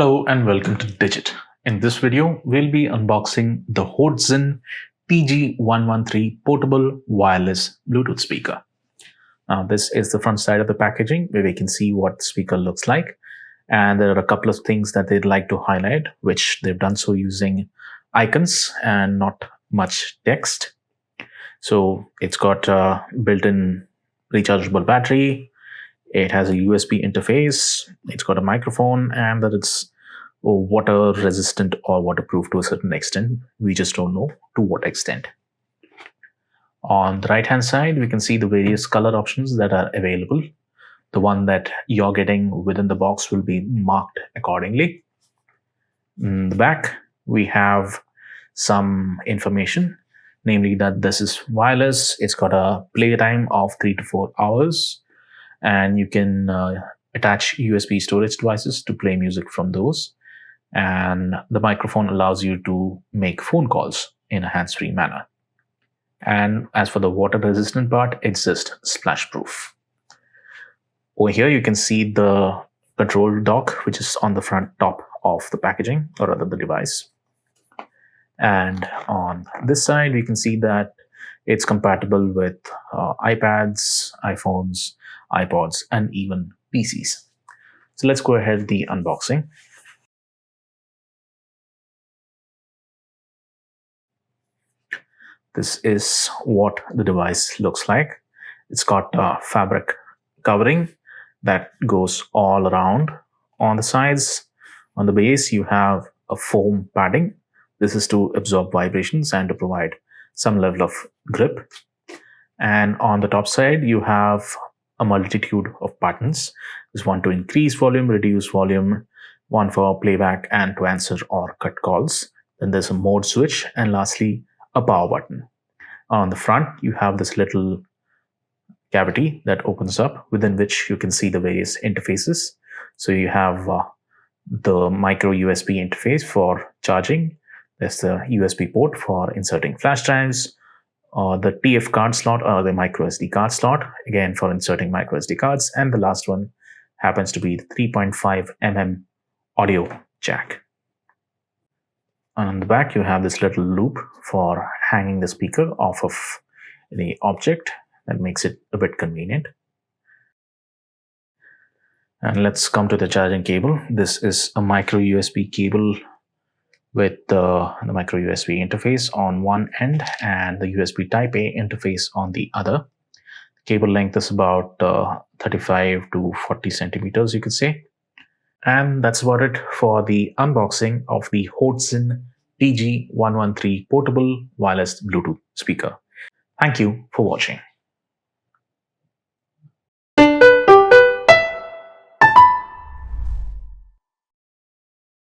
Hello and welcome to Digit. In this video, we'll be unboxing the Hoatzin TG-113 portable wireless Bluetooth speaker. Now, this is the front side of the packaging where we can see what the speaker looks like. And there are a couple of things that they'd like to highlight, which they've done so using icons and not much text. So it's got a built-in rechargeable battery. It has a USB interface, it's got a microphone, and that it's water resistant or waterproof to a certain extent. We just don't know to what extent. On the right hand side, we can see the various color options that are available. The one that you're getting within the box will be marked accordingly. In the back, we have some information, namely that this is wireless. It's got a playtime of 3 to 4 hours. And you can attach USB storage devices to play music from those. And the microphone allows you to make phone calls in a hands-free manner. And as for the water-resistant part, it's just splash-proof. Over here, you can see the control dock, which is on the front top of the packaging, or rather the device. And on this side, we can see that it's compatible with iPads, iPhones, iPods, and even PCs. So let's go ahead with the unboxing. This is what the device looks like. It's got a fabric covering that goes all around. On the sides, on the base, you have a foam padding. This is to absorb vibrations and to provide some level of grip. And on the top side, you have a multitude of buttons. There's one to increase volume, reduce volume, one for playback and to answer or cut calls. Then there's a mode switch, and lastly, a power button. On the front, you have this little cavity that opens up, within which you can see the various interfaces. So you have the micro USB interface for charging. There's the USB port for inserting flash drives, the TF card slot or the micro SD card slot, again for inserting micro SD cards, and the last one happens to be the 3.5 mm audio jack. On the back, you have this little loop for hanging the speaker off of any object. That makes it a bit convenient. And let's come to the charging cable. This is a micro USB cable with the micro USB interface on one end and the USB Type A interface on the other. The cable length is about 35 to 40 centimeters, you could say. And that's about it for the unboxing of the Hoatzin TG-113 portable wireless Bluetooth speaker. Thank you for watching.